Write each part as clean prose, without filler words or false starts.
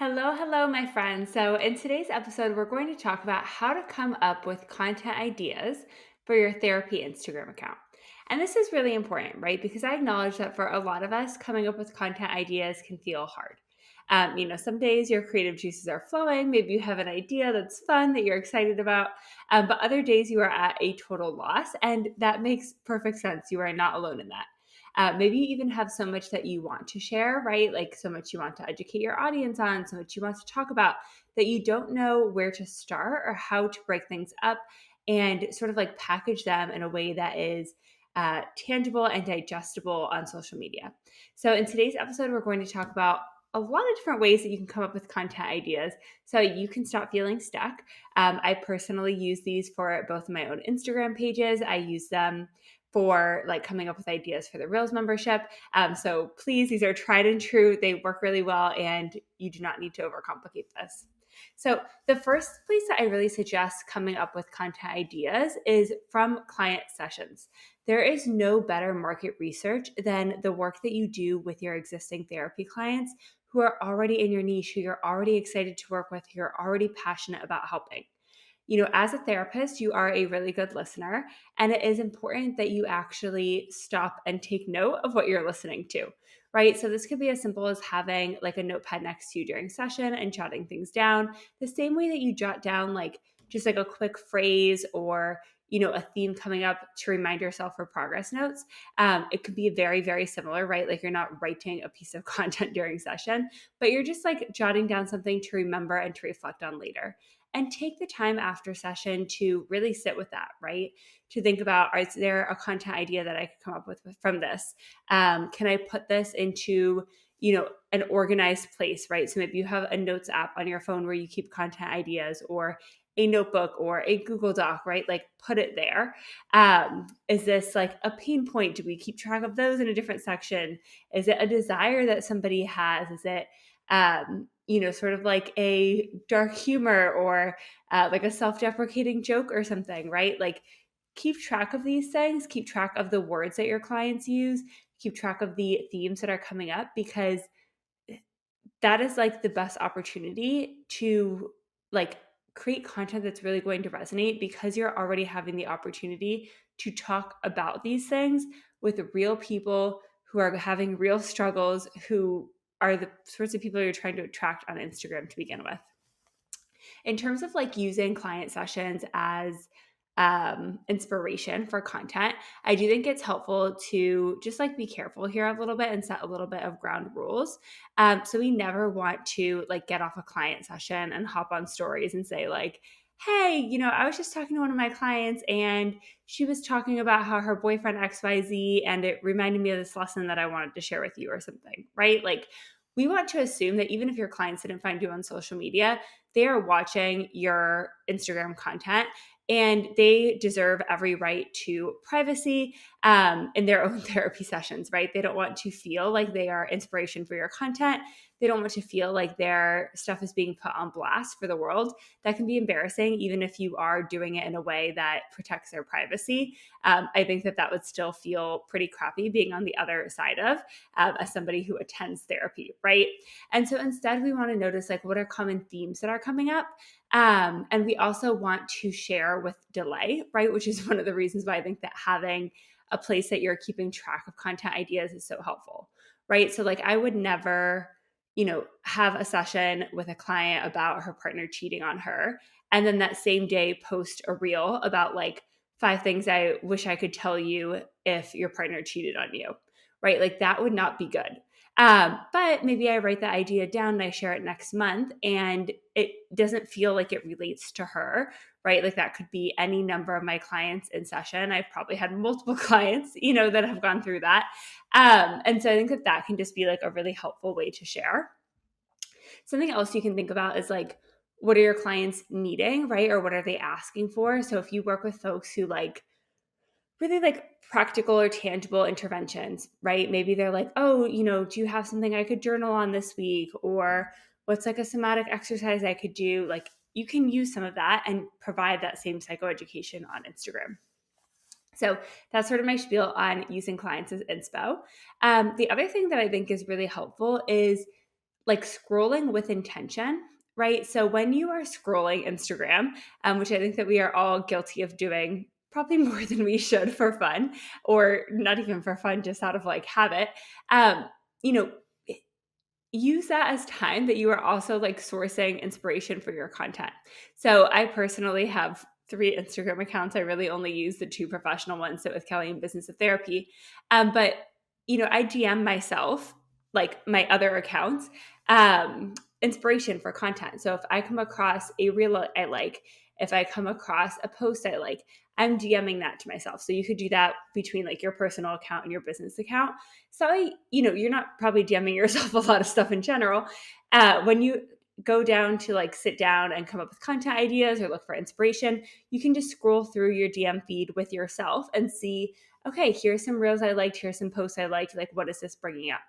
Hello, hello, my friends. So, in today's episode, we're going to talk about how to come up with content ideas for your therapy Instagram account. And this is really important, right? Because I acknowledge that for a lot of us, coming up with content ideas can feel hard. Some days your creative juices are flowing. Maybe you have an idea that's fun that you're excited about, but other days you are at a total loss. And that makes perfect sense. You are not alone in that. Maybe you even have so much that you want to share, right? Like so much you want to educate your audience on, so much you want to talk about that you don't know where to start or how to break things up and sort of like package them in a way that is tangible and digestible on social media. So, in today's episode, we're going to talk about a lot of different ways that you can come up with content ideas so you can stop feeling stuck. I personally use these for both my own Instagram pages. I use them for like coming up with ideas for the Reels membership. So please, these are tried and true. They work really well, and you do not need to overcomplicate this. So, the first place that I really suggest coming up with content ideas is from client sessions. There is no better market research than the work that you do with your existing therapy clients who are already in your niche, who you're already excited to work with, who you're already passionate about helping. As a therapist, you are a really good listener, and it is important that you actually stop and take note of what you're listening to, right? So, this could be as simple as having like a notepad next to you during session and jotting things down, the same way that you jot down like just like a quick phrase or a theme coming up to remind yourself for progress notes. It could be very, very similar, right? Like you're not writing a piece of content during session, but you're just like jotting down something to remember and to reflect on later, and take the time after session to really sit with that, right? To think about, is there a content idea that I could come up with from this? Can I put this into, an organized place, right? So maybe you have a notes app on your phone where you keep content ideas, or a notebook or a Google Doc, right? Like put it there. Is this like a pain point? Do we keep track of those in a different section? Is it a desire that somebody has? Is it sort of like a dark humor or like a self deprecating joke or something, right? Like keep track of these things, keep track of the words that your clients use, keep track of the themes that are coming up, because that is like the best opportunity to like create content that's really going to resonate, because you're already having the opportunity to talk about these things with real people who are having real struggles, who are the sorts of people you're trying to attract on Instagram to begin with. In terms of like using client sessions as inspiration for content, I do think it's helpful to just like be careful here a little bit and set a little bit of ground rules. So we never want to like get off a client session and hop on stories and say like, hey, I was just talking to one of my clients and she was talking about how her boyfriend XYZ, and it reminded me of this lesson that I wanted to share with you or something, right? Like we want to assume that even if your clients didn't find you on social media, they are watching your Instagram content, and they deserve every right to privacy in their own therapy sessions, right? They don't want to feel like they are inspiration for your content. They don't want to feel like their stuff is being put on blast for the world. That can be embarrassing, even if you are doing it in a way that protects their privacy. I think that would still feel pretty crappy being on the other side of as somebody who attends therapy, right? And so instead, we want to notice like what are common themes that are coming up. And we also want to share with delay, right? Which is one of the reasons why I think that having a place that you're keeping track of content ideas is so helpful, right? So, like, I would never, have a session with a client about her partner cheating on her, and then that same day post a reel about like 5 things I wish I could tell you if your partner cheated on you, right? Like, that would not be good. But maybe I write the idea down and I share it next month, and it doesn't feel like it relates to her, right? Like that could be any number of my clients in session. I've probably had multiple clients, that have gone through that. And so I think that can just be like a really helpful way to share. Something else you can think about is like, what are your clients needing, right? Or what are they asking for? So if you work with folks who like really like practical or tangible interventions, right? Maybe they're like, oh, do you have something I could journal on this week? Or what's like a somatic exercise I could do? Like you can use some of that and provide that same psychoeducation on Instagram. So that's sort of my spiel on using clients as inspo. The other thing that I think is really helpful is like scrolling with intention, right? So when you are scrolling Instagram, which I think that we are all guilty of doing probably more than we should for fun, or not even for fun, just out of like habit, um, you know, use that as time that you are also like sourcing inspiration for your content. So I personally have 3 Instagram accounts. I really only use the 2 professional ones, Sit with Kelly and Business of Therapy. But I DM myself, like my other accounts, um, inspiration for content. So if I come across a reel I like, if I come across a post I like, I'm DMing that to myself. So you could do that between like your personal account and your business account. So, you're not probably DMing yourself a lot of stuff in general. When you go down to like sit down and come up with content ideas or look for inspiration, you can just scroll through your DM feed with yourself and see, okay, here's some reels I liked, here's some posts I liked, like what is this bringing up?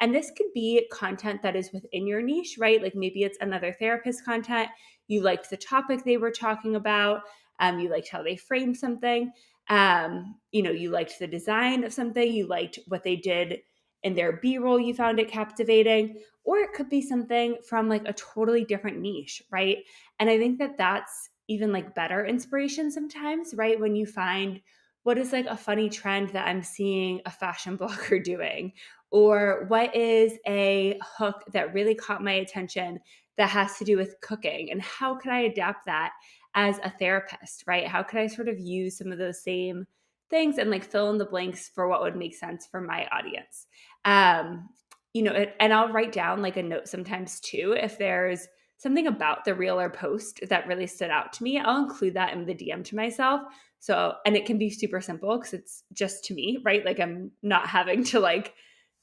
And this could be content that is within your niche, right? Like maybe it's another therapist content. You liked the topic they were talking about. You liked how they framed something. You liked the design of something. You liked what they did in their B-roll. You found it captivating. Or it could be something from like a totally different niche, right? And I think that that's even like better inspiration sometimes, right? When you find what is like a funny trend that I'm seeing a fashion blogger doing, or what is a hook that really caught my attention that has to do with cooking, and how can I adapt that as a therapist, right? How could I sort of use some of those same things and like fill in the blanks for what would make sense for my audience? And I'll write down like a note sometimes too. If there's something about the reel or post that really stood out to me, I'll include that in the DM to myself. So, and it can be super simple because it's just to me, right? Like I'm not having to like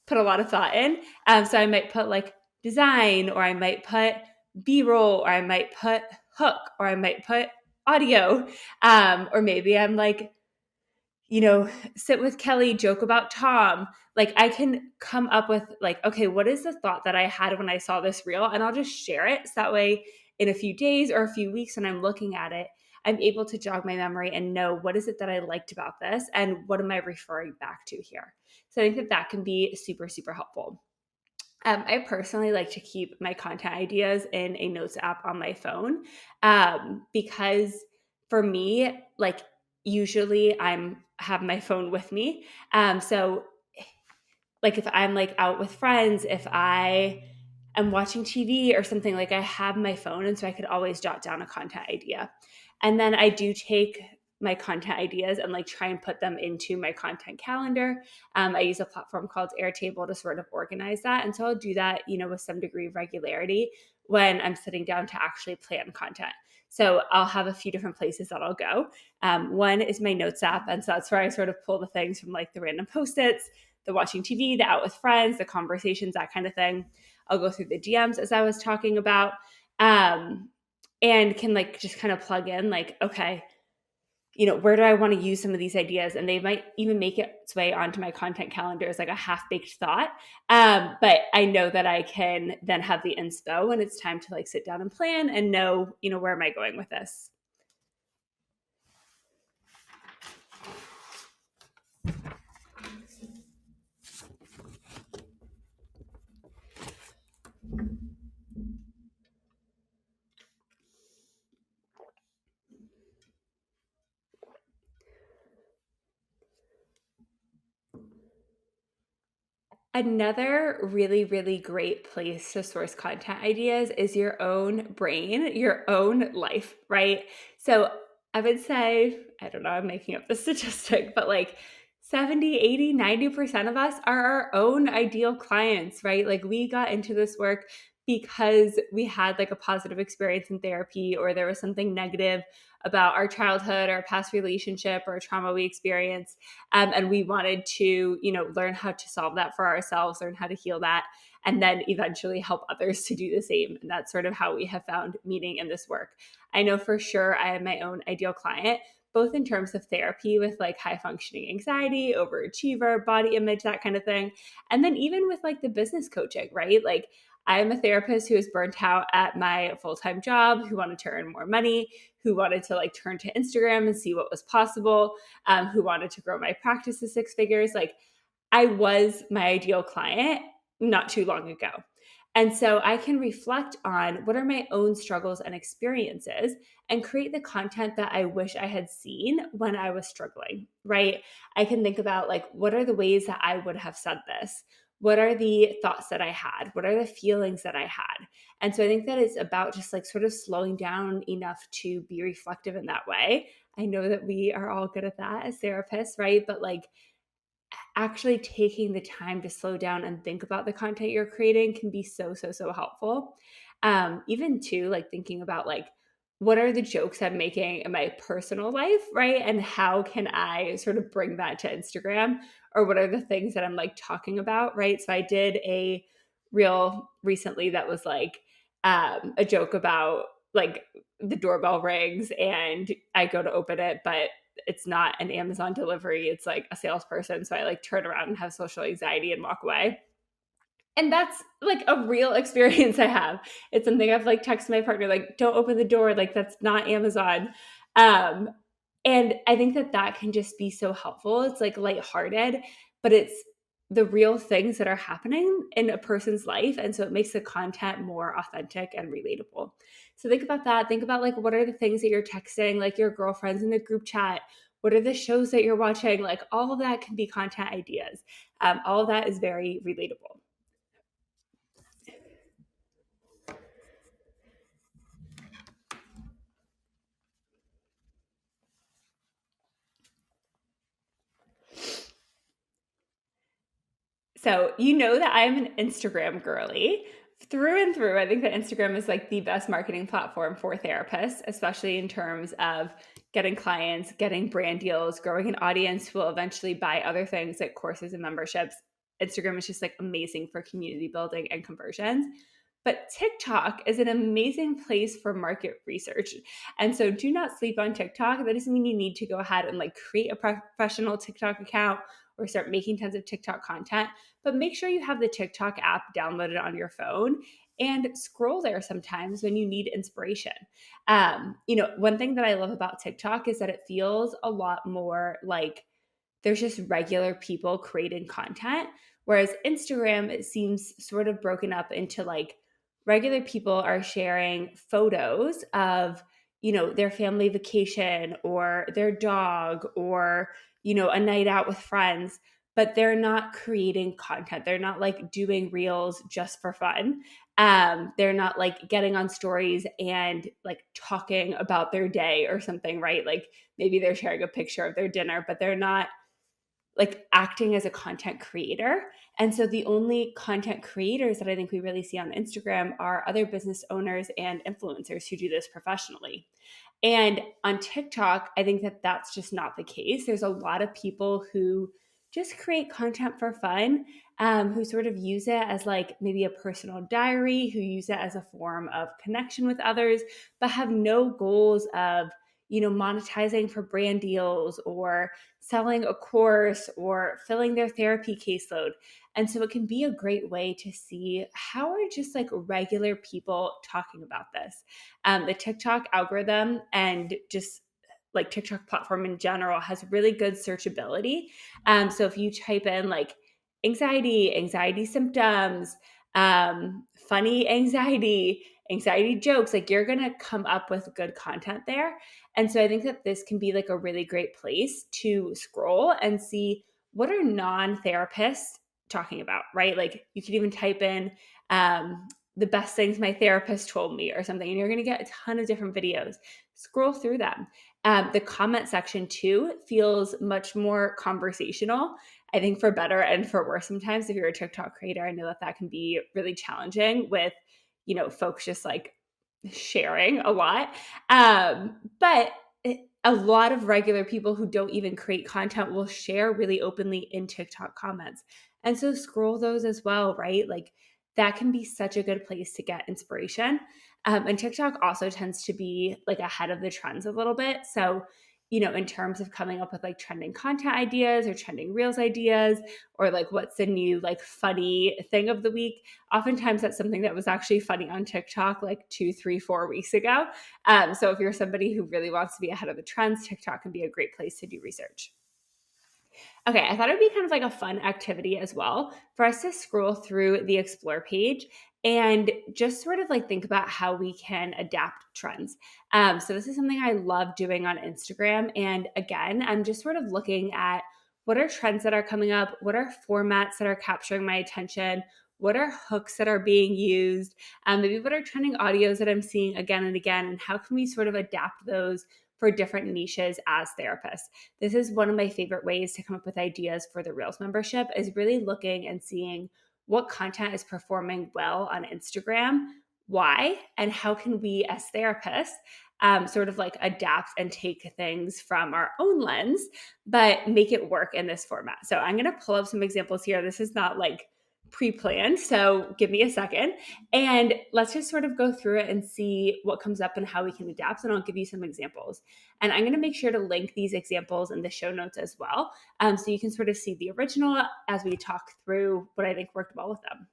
put a lot of thought in. So I might put like design, or I might put B-roll, or I might put hook, or I might put audio. Or maybe I'm like, sit with Kelly, joke about Tom. Like I can come up with like, okay, what is the thought that I had when I saw this reel? And I'll just share it. So that way in a few days or a few weeks when I'm looking at it, I'm able to jog my memory and know what is it that I liked about this and what am I referring back to here. So I think that that can be super, super helpful. I personally like to keep my content ideas in a notes app on my phone, because for me, like usually I'm have my phone with me. So like if I'm like out with friends, if I am watching TV or something, like I have my phone, and so I could always jot down a content idea. And then I do take my content ideas and like try and put them into my content calendar. I use a platform called Airtable to sort of organize that. And so I'll do that, with some degree of regularity when I'm sitting down to actually plan content. So I'll have a few different places that I'll go. One is my notes app. And so that's where I sort of pull the things from like the random post-its, the watching TV, the out with friends, the conversations, that kind of thing. I'll go through the DMs as I was talking about, and can like just kind of plug in like, okay, where do I want to use some of these ideas? And they might even make its way onto my content calendar as like a half-baked thought. But I know that I can then have the inspo when it's time to like sit down and plan and know, where am I going with this? Another really, really great place to source content ideas is your own brain, your own life, right? So I would say, I don't know, I'm making up the statistic, but like 70, 80, 90% of us are our own ideal clients, right? Like we got into this work because we had like a positive experience in therapy, or there was something negative about our childhood or a past relationship or trauma we experienced, and we wanted to learn how to solve that for ourselves, learn how to heal that, and then eventually help others to do the same. And that's sort of how we have found meaning in this work. I know for sure I am my own ideal client, both in terms of therapy with like high functioning anxiety, overachiever, body image, that kind of thing, and then even with like the business coaching, right? Like I'm a therapist who was burnt out at my full-time job, who wanted to earn more money, who wanted to like turn to Instagram and see what was possible, who wanted to grow my practice to 6 figures. Like I was my ideal client not too long ago. And so I can reflect on what are my own struggles and experiences and create the content that I wish I had seen when I was struggling, right? I can think about like, what are the ways that I would have said this? What are the thoughts that I had? What are the feelings that I had? And so I think that it's about just like sort of slowing down enough to be reflective in that way. I know that we are all good at that as therapists, right? But like actually taking the time to slow down and think about the content you're creating can be so helpful. Even too, like thinking about like, what are the jokes I'm making in my personal life, right? And how can I sort of bring that to Instagram? Or what are the things that I'm like talking about, right? So I did a reel recently that was like a joke about like the doorbell rings and I go to open it, but it's not an Amazon delivery. It's like a salesperson. So I like turn around and have social anxiety and walk away. And that's like a real experience I have. It's something I've like texted my partner, like, don't open the door. Like, that's not Amazon. Um, and I think that that can just be so helpful. It's like lighthearted, but it's the real things that are happening in a person's life. And so it makes the content more authentic and relatable. So think about that. Think about like, what are the things that you're texting, like your girlfriends in the group chat? What are the shows that you're watching? Like, all of that can be content ideas. All of that is very relatable. So, you know that I'm an Instagram girly through and through. I think that Instagram is like the best marketing platform for therapists, especially in terms of getting clients, getting brand deals, growing an audience who will eventually buy other things like courses and memberships. Instagram is just like amazing for community building and conversions. But TikTok is an amazing place for market research. And so do not sleep on TikTok. That doesn't mean you need to go ahead and like create a professional TikTok account or start making tons of TikTok content, but make sure you have the TikTok app downloaded on your phone and scroll there sometimes when you need inspiration. One thing that I love about TikTok is that it feels a lot more like there's just regular people creating content. Whereas Instagram, it seems sort of broken up into like regular people are sharing photos of, their family vacation or their dog or, a night out with friends, but they're not creating content. They're not like doing reels just for fun. They're not like getting on stories and like talking about their day or something, right? Like maybe they're sharing a picture of their dinner, but they're not like acting as a content creator. And so the only content creators that I think we really see on Instagram are other business owners and influencers who do this professionally. And on TikTok, I think that that's just not the case. There's a lot of people who just create content for fun, who sort of use it as like maybe a personal diary, who use it as a form of connection with others, but have no goals of, monetizing for brand deals or selling a course or filling their therapy caseload. And so it can be a great way to see how are just like regular people talking about this. The TikTok algorithm and just like TikTok platform in general has really good searchability. So if you type in like anxiety symptoms, funny anxiety jokes, like you're gonna come up with good content there. And so I think that this can be like a really great place to scroll and see what are non-therapists talking about, right? Like you could even type in the best things my therapist told me or something, and you're going to get a ton of different videos. Scroll through them. The comment section too feels much more conversational, I think, for better and for worse sometimes. If you're a TikTok creator, I know that that can be really challenging with, folks just like sharing a lot. But a lot of regular people who don't even create content will share really openly in TikTok comments. And so scroll those as well, right? Like that can be such a good place to get inspiration. And TikTok also tends to be like ahead of the trends a little bit. So, in terms of coming up with like trending content ideas or trending reels ideas, or like what's the new like funny thing of the week, oftentimes that's something that was actually funny on TikTok like 2, 3, 4 weeks ago. So if you're somebody who really wants to be ahead of the trends, TikTok can be a great place to do research. Okay, I thought it would be kind of like a fun activity as well for us to scroll through the explore page and just sort of like think about how we can adapt trends. So this is something I love doing on Instagram. And again, I'm just sort of looking at what are trends that are coming up, what are formats that are capturing my attention, what are hooks that are being used, maybe what are trending audios that I'm seeing again and again, and how can we sort of adapt those for different niches as therapists. This is one of my favorite ways to come up with ideas for the Reels membership, is really looking and seeing what content is performing well on Instagram, why, and how can we as therapists sort of like adapt and take things from our own lens, but make it work in this format. So I'm going to pull up some examples here. This is not like pre-planned, so give me a second and let's just sort of go through it and see what comes up and how we can adapt, and I'll give you some examples. And I'm going to make sure to link these examples in the show notes as well, so you can sort of see the original as we talk through what I think worked well with them.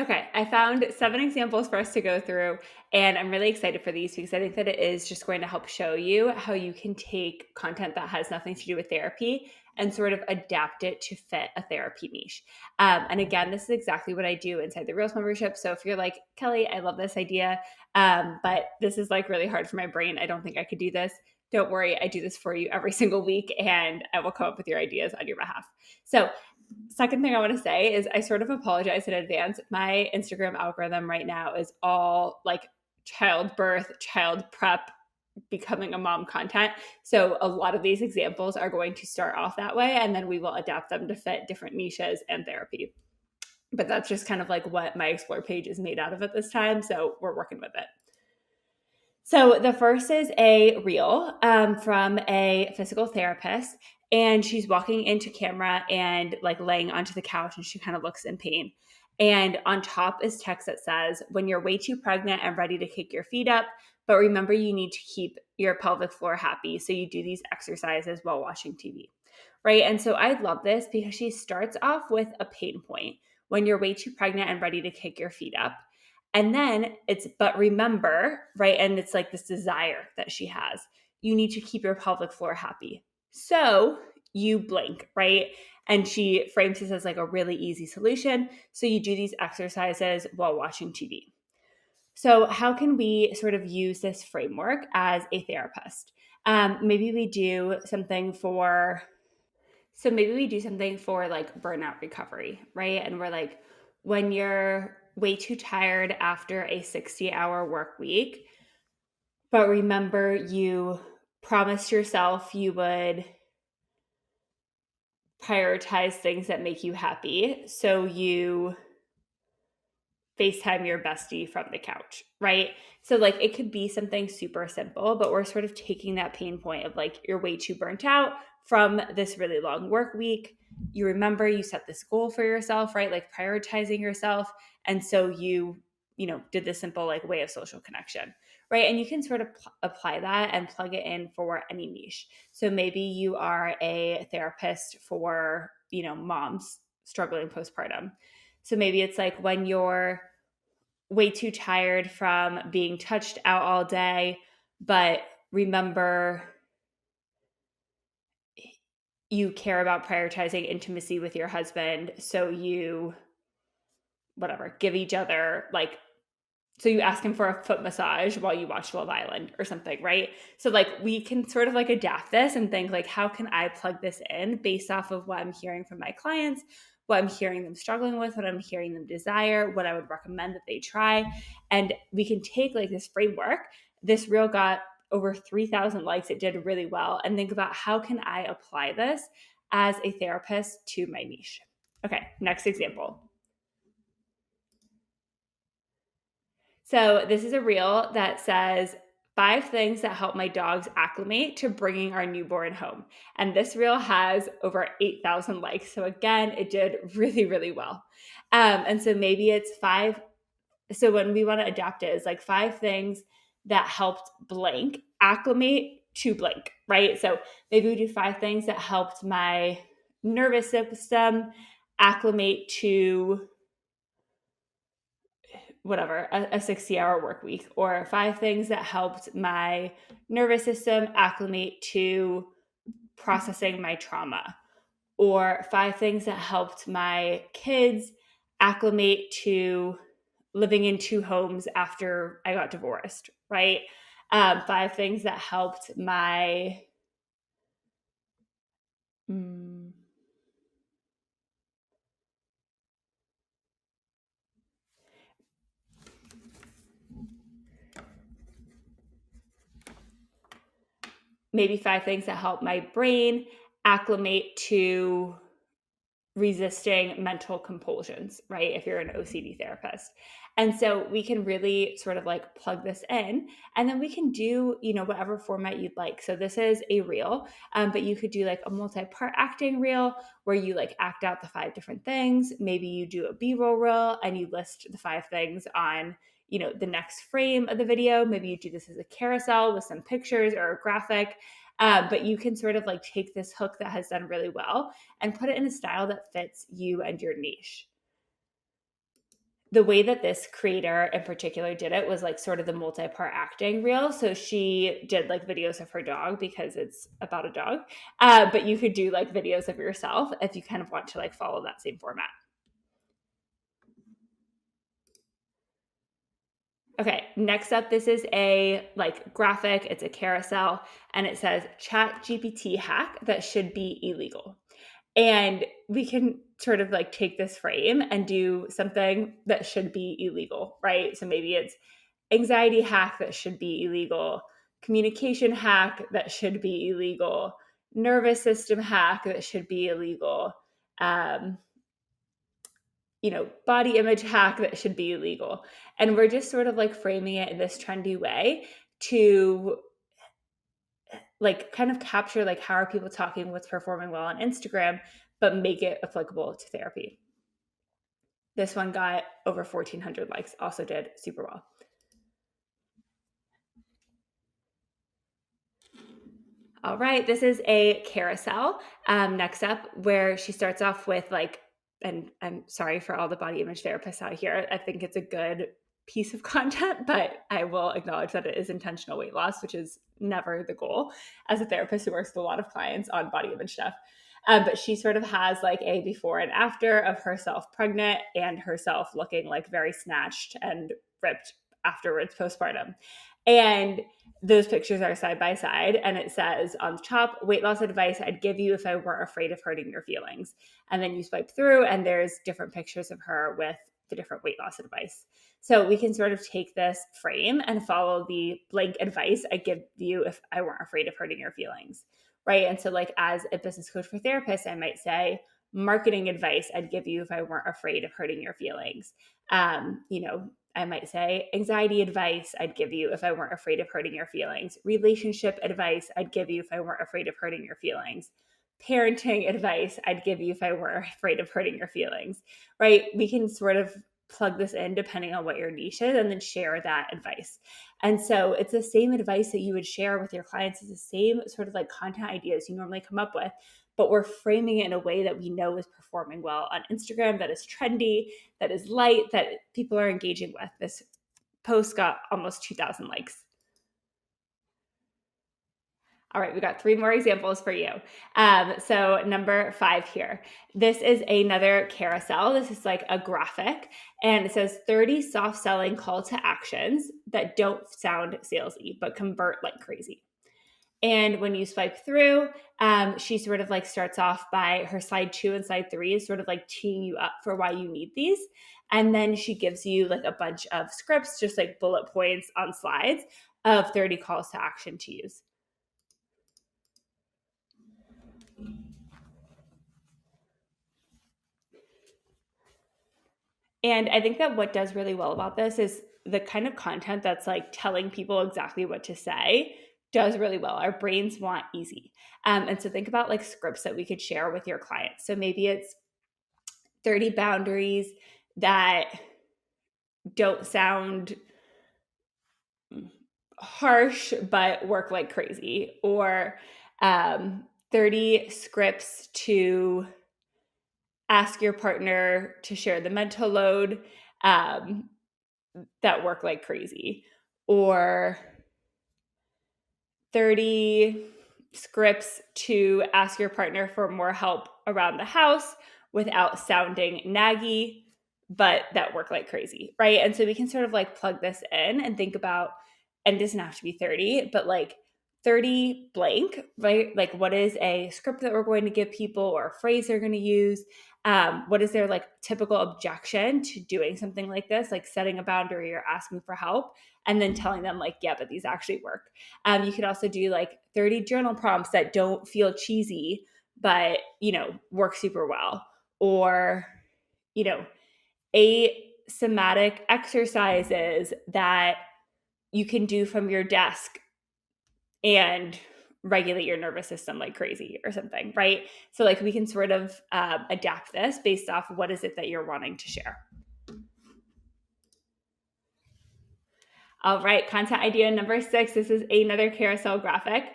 Okay, I found 7 examples for us to go through, and I'm really excited for these because I think that it is just going to help show you how you can take content that has nothing to do with therapy and sort of adapt it to fit a therapy niche. And again, this is exactly what I do inside the Reels membership. So if you're like, Kelly, I love this idea, but this is like really hard for my brain, I don't think I could do this. Don't worry, I do this for you every single week, and I will come up with your ideas on your behalf. So second thing I want to say is I sort of apologize in advance. My Instagram algorithm right now is all like childbirth, child prep, becoming a mom content. So a lot of these examples are going to start off that way, and then we will adapt them to fit different niches and therapy. But that's just kind of like what my Explore page is made out of at this time. So we're working with it. So the first is a reel from a physical therapist, and she's walking into camera and like laying onto the couch, and she kind of looks in pain. And on top is text that says, "When you're way too pregnant and ready to kick your feet up, but remember you need to keep your pelvic floor happy, so you do these exercises while watching TV." Right? And so I love this because she starts off with a pain point: when you're way too pregnant and ready to kick your feet up. And then it's, but remember, right? And it's like this desire that she has. You need to keep your pelvic floor happy. So you blink, right? And she frames this as like a really easy solution. So you do these exercises while watching TV. So, how can we sort of use this framework as a therapist? Maybe we do something for like burnout recovery, right? And we're like, when you're way too tired after a 60-hour work week, but remember you promised yourself you would prioritize things that make you happy. So you FaceTime your bestie from the couch, right? So, like, it could be something super simple, but we're sort of taking that pain point of like, you're way too burnt out from this really long work week. You remember you set this goal for yourself, right? Like prioritizing yourself. And so you did this simple like way of social connection, right? And you can sort of apply that and plug it in for any niche. So maybe you are a therapist for, moms struggling postpartum. So maybe it's like when you're way too tired from being touched out all day, but remember you care about prioritizing intimacy with your husband. So you, whatever, give each other like, so you ask him for a foot massage while you watch Love Island or something, right? So like we can sort of like adapt this and think like, how can I plug this in based off of what I'm hearing from my clients, what I'm hearing them struggling with, what I'm hearing them desire, what I would recommend that they try. And we can take like this framework. This reel got over 3,000 likes. It did really well. And think about, how can I apply this as a therapist to my niche? Okay, next example. So this is a reel that says 5 things that help my dogs acclimate to bringing our newborn home. And this reel has over 8,000 likes. So again, it did really, really well. And so maybe it's 5. So when we want to adapt it, it's like 5 things that helped blank acclimate to blank, right? So maybe we do 5 things that helped my nervous system acclimate to whatever, a 60-hour work week, or 5 things that helped my nervous system acclimate to processing my trauma, or 5 things that helped my kids acclimate to living in 2 homes after I got divorced, right? 5 things that helped my mm, maybe 5 things that help my brain acclimate to resisting mental compulsions, right? If you're an OCD therapist. And so we can really sort of like plug this in, and then we can do, whatever format you'd like. So this is a reel, but you could do like a multi-part acting reel where you like act out the 5 different things. Maybe you do a B-roll reel and you list the 5 things on, the next frame of the video. Maybe you do this as a carousel with some pictures or a graphic. But you can sort of like take this hook that has done really well and put it in a style that fits you and your niche. The way that this creator in particular did it was like sort of the multi-part acting reel. So she did like videos of her dog because it's about a dog. But you could do like videos of yourself if you kind of want to like follow that same format. Okay, next up, this is a like graphic, it's a carousel, and it says Chat GPT hack that should be illegal. And we can sort of like take this frame and do something that should be illegal, right? So maybe it's anxiety hack that should be illegal, communication hack that should be illegal, nervous system hack that should be illegal, um, body image hack that should be illegal. And we're just sort of like framing it in this trendy way to like kind of capture like how are people talking, what's performing well on Instagram, but make it applicable to therapy. This one got over 1,400 likes, also did super well. All right, this is a carousel. Next up, where she starts off with like, and I'm sorry for all the body image therapists out here. I think it's a good piece of content, but I will acknowledge that it is intentional weight loss, which is never the goal as a therapist who works with a lot of clients on body image stuff. But she sort of has like a before and after of herself pregnant and herself looking like very snatched and ripped afterwards postpartum. And those pictures are side by side, and it says on the top, weight loss advice I'd give you if I weren't afraid of hurting your feelings. And then you swipe through and there's different pictures of her with the different weight loss advice. So we can sort of take this frame and follow the blank advice I give you if I weren't afraid of hurting your feelings, right? And so like as a business coach for therapists, I might say marketing advice I'd give you if I weren't afraid of hurting your feelings. I might say anxiety advice I'd give you if I weren't afraid of hurting your feelings. Relationship advice I'd give you if I weren't afraid of hurting your feelings. Parenting advice I'd give you if I weren't afraid of hurting your feelings, right? We can sort of plug this in depending on what your niche is and then share that advice. And so it's the same advice that you would share with your clients. It's the same sort of like content ideas you normally come up with, but we're framing it in a way that we know is performing well on Instagram, that is trendy, that is light, that people are engaging with. This post got almost 2,000 likes. All right, we got 3 more examples for you. So number 5 here. This is another carousel. This is like a graphic, and it says 30 soft selling call to actions that don't sound salesy, but convert like crazy. And when you swipe through, she sort of like starts off by her slide 2 and slide 3 is sort of like teeing you up for why you need these. And then she gives you like a bunch of scripts, just like bullet points on slides of 30 calls to action to use. And I think that what does really well about this is the kind of content that's like telling people exactly what to say does really well. Our brains want easy. And so think about like scripts that we could share with your clients. So maybe it's 30 boundaries that don't sound harsh but work like crazy, or 30 scripts to ask your partner to share the mental load that work like crazy, or 30 scripts to ask your partner for more help around the house without sounding naggy, but that work like crazy, right? And so we can sort of like plug this in and think about, and it doesn't have to be 30, but like 30 blank, right? Like what is a script that we're going to give people or a phrase they're going to use? What is their like typical objection to doing something like this, like setting a boundary or asking for help, and then telling them like, yeah, but these actually work. You could also do like 30 journal prompts that don't feel cheesy, but, work super well. Or, you know, 8 somatic exercises that you can do from your desk and regulate your nervous system like crazy or something, right? So like we can sort of adapt this based off what is it that you're wanting to share. All right, content idea number 6. This is another carousel graphic.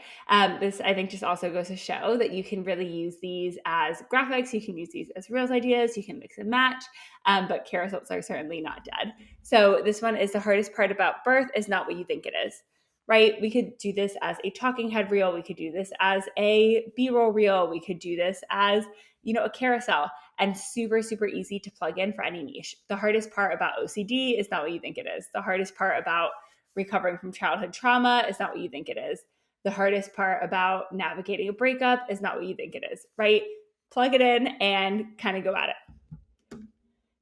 This, I think, just also goes to show that you can really use these as graphics. You can use these as Reels ideas. You can mix and match, but carousels are certainly not dead. So this one is the hardest part about birth is not what you think it is, right? We could do this as a talking head reel. We could do this as a B-roll reel. We could do this as, a carousel, and super, super easy to plug in for any niche. The hardest part about OCD is not what you think it is. The hardest part about recovering from childhood trauma is not what you think it is. The hardest part about navigating a breakup is not what you think it is, right? Plug it in and kind of go at it.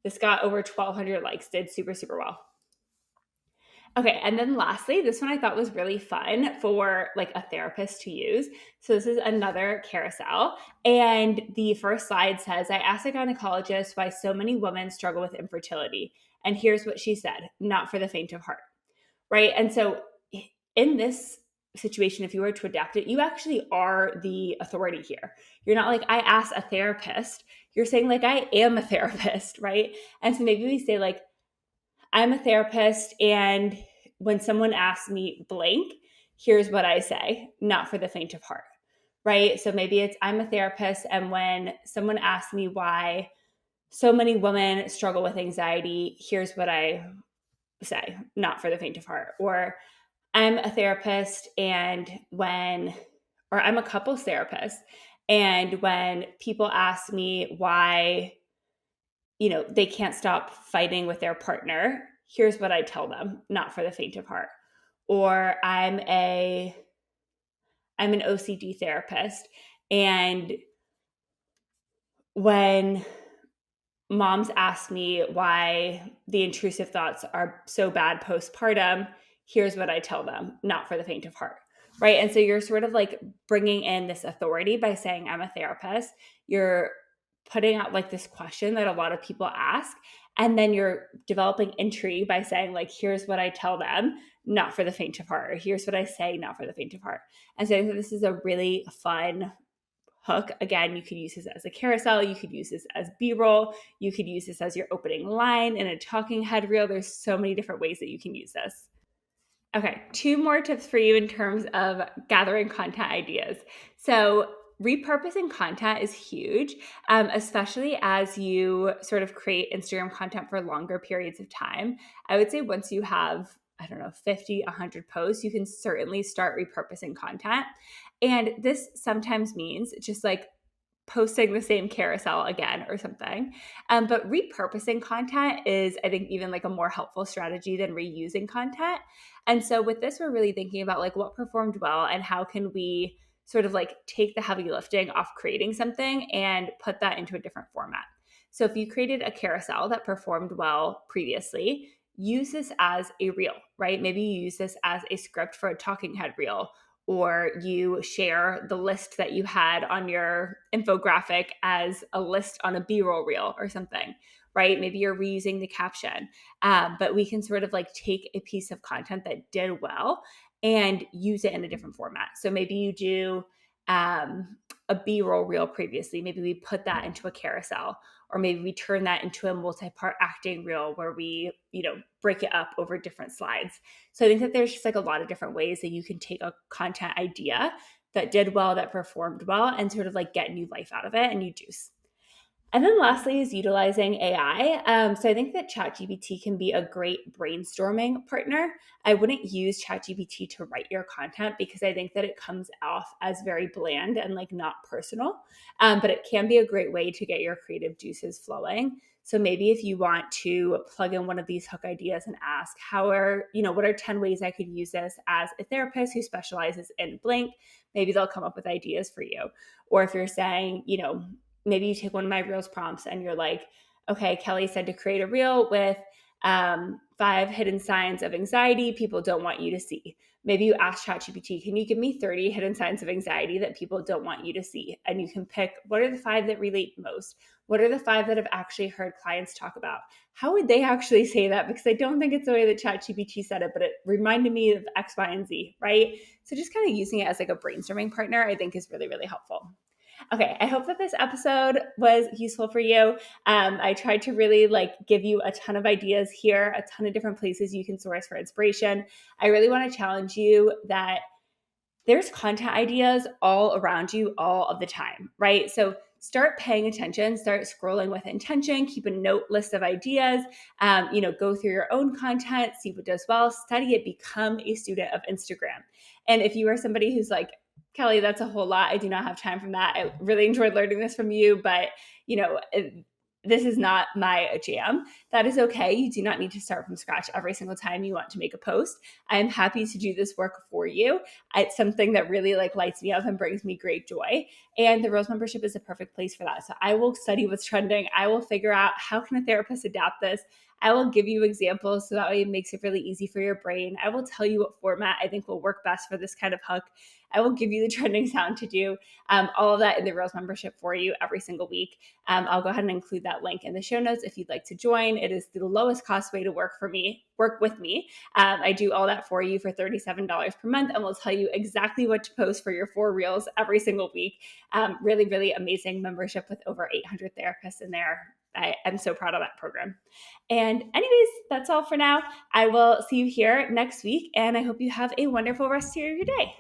This got over 1,200 likes, did super, super well. Okay, and then lastly, this one I thought was really fun for like a therapist to use. So this is another carousel, and the first slide says, I asked a gynecologist why so many women struggle with infertility, and here's what she said, not for the faint of heart, right? And so in this situation, if you were to adapt it, you actually are the authority here. You're not like, I asked a therapist. You're saying like, I am a therapist, right? And so maybe we say like, I'm a therapist, and when someone asks me blank, here's what I say, not for the faint of heart, right? So maybe it's I'm a therapist, and when someone asks me why so many women struggle with anxiety, here's what I say, not for the faint of heart. Or I'm a therapist, or I'm a couples therapist, and when people ask me why they can't stop fighting with their partner, here's what I tell them, not for the faint of heart. Or I'm an OCD therapist, and when moms ask me why the intrusive thoughts are so bad postpartum, here's what I tell them, not for the faint of heart, right? And so you're sort of like bringing in this authority by saying, I'm a therapist. You're putting out like this question that a lot of people ask. And then you're developing intrigue by saying, like, here's what I tell them, not for the faint of heart. Or here's what I say, not for the faint of heart. And so I think this is a really fun hook. Again, you could use this as a carousel. You could use this as B-roll. You could use this as your opening line in a talking head reel. There's so many different ways that you can use this. Okay, 2 more tips for you in terms of gathering content ideas. So repurposing content is huge, especially as you sort of create Instagram content for longer periods of time. I would say once you have, 50, 100 posts, you can certainly start repurposing content. And this sometimes means just like posting the same carousel again or something. But repurposing content is, I think, even like a more helpful strategy than reusing content. And so with this, we're really thinking about like what performed well and how can we sort of like take the heavy lifting off creating something and put that into a different format. So if you created a carousel that performed well previously, use this as a reel, right? Maybe you use this as a script for a talking head reel, or you share the list that you had on your infographic as a list on a B-roll reel or something, right? Maybe you're reusing the caption, but we can sort of like take a piece of content that did well and use it in a different format. So maybe you do a B-roll reel previously. Maybe we put that into a carousel, or maybe we turn that into a multi-part acting reel where we, break it up over different slides. So I think that there's just like a lot of different ways that you can take a content idea that did well, that performed well, and sort of like get new life out of it and new juice. And then lastly is utilizing AI. So I think that ChatGPT can be a great brainstorming partner. I wouldn't use ChatGPT to write your content because I think that it comes off as very bland and like not personal. But it can be a great way to get your creative juices flowing. So maybe if you want to plug in one of these hook ideas and ask, what are 10 ways I could use this as a therapist who specializes in blank? Maybe they'll come up with ideas for you. Or if you're saying, maybe you take one of my reels prompts and you're like, okay, Kelly said to create a reel with 5 hidden signs of anxiety people don't want you to see. Maybe you ask ChatGPT, can you give me 30 hidden signs of anxiety that people don't want you to see? And you can pick what are the 5 that relate most? What are the 5 that have actually heard clients talk about? How would they actually say that? Because I don't think it's the way that ChatGPT said it, but it reminded me of X, Y, and Z, right? So just kind of using it as like a brainstorming partner, I think is really, really helpful. Okay, I hope that this episode was useful for you. I tried to really give you a ton of ideas here, a ton of different places you can source for inspiration. I really want to challenge you that there's content ideas all around you all of the time, right? So start paying attention, start scrolling with intention, keep a note list of ideas, go through your own content, see what does well, study it, become a student of Instagram. And if you are somebody who's like, Kelly, that's a whole lot. I do not have time for that. I really enjoyed learning this from you, but this is not my jam. That is okay. You do not need to start from scratch every single time you want to make a post. I'm happy to do this work for you. It's something that really lights me up and brings me great joy. And the Reels membership is a perfect place for that. So I will study what's trending. I will figure out how can a therapist adapt this. I will give you examples so that way it makes it really easy for your brain. I will tell you what format I think will work best for this kind of hook. I will give you the trending sound to do all of that in the Reels membership for you every single week. I'll go ahead and include that link in the show notes if you'd like to join. It is the lowest cost way to work with me. I do all that for you for $37 per month, and we'll tell you exactly what to post for your 4 reels every single week. Really, really amazing membership with over 800 therapists in there. I'm so proud of that program. And anyways, that's all for now. I will see you here next week, and I hope you have a wonderful rest of your day.